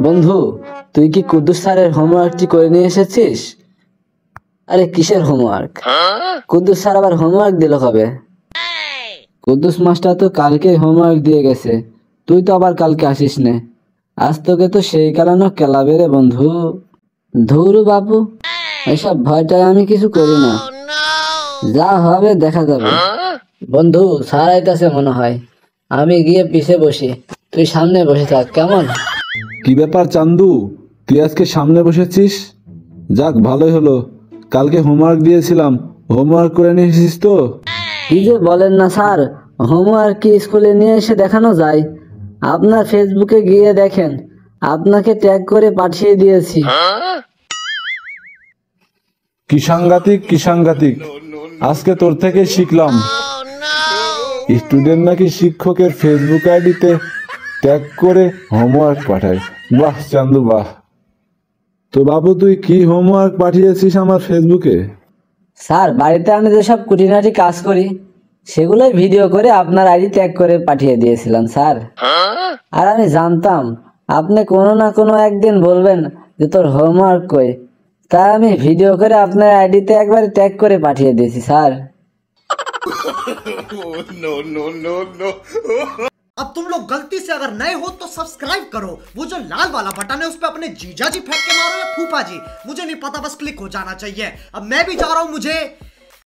বন্ধু, তুই কি কুদ্দুস স্যারের হোমওয়ার্কটি করে নিয়ে এসেছিস? আরে কিসের হোমওয়ার্ক? কুদ্দুস স্যার আবার হোমওয়ার্ক দিল কবে? কুদ্দুস মাস্টার তো কালকে হোমওয়ার্ক দিয়ে গেছে, তুই তো আবার কালকে আসিস নে। আজ তোকে তো সেই কারণে কেলাবে রে বন্ধু। ধুরু বাপু, এসব ভয়টায় আমি কিছু করি না, যা হবে দেখা যাবে। বন্ধু, স্যার আইতাছে মনে হয়, আমি গিয়ে পিছে বসি, তুই সামনে বসে থাক কেমন? কি ব্যাপার চান্দু, তুই আজকে সামনে বসেছিস? যাক, ভালোই হলো। কালকে হোমওয়ার্ক দিয়েছিলাম, হোমওয়ার্ক করে নিয়ে এসেছিস তো? কি যে বলেন না স্যার, হোমওয়ার্ক কি স্কুলে নিয়ে এসে দেখানো যায়? আপনার ফেসবুকে গিয়ে দেখেন, আপনাকে ট্যাগ করে পাঠিয়ে দিয়েছি। কি সাংঘাতিক, কি সাংঘাতিক! আজকে তোর থেকে শিখলাম স্টুডেন্ট নাকি শিক্ষকের ফেসবুক আইডিতে ট্যাগ করে হোমওয়ার্ক পাঠায়। বাহ চান্দু, বাহ। তো বাবু, তুই কি হোমওয়ার্ক পাঠিয়েছিস আমার ফেসবুকে? স্যার, বাড়িতে আমি যেসব খুঁটিনাটি কাজ করি সেগুলোই ভিডিও করে আপনার আইডি ট্যাগ করে পাঠিয়ে দিয়েছিলাম স্যার। আর আমি জানতাম আপনি কোনো না কোনো একদিন বলবেন যে তোর হোমওয়ার্ক কই, তাই আমি ভিডিও করে আপনার আইডিতে একবার ট্যাগ করে পাঠিয়ে দিয়েছি স্যার। अब तुम लोग गलती से अगर नए हो तो सब्सक्राइब करो, वो जो लाल वाला बटन है उस पे अपने जीजा जी फेंक के मारो या फूफा जी, मुझे नहीं पता, बस क्लिक हो जाना चाहिए। अब मैं भी जा रहा हूं, मुझे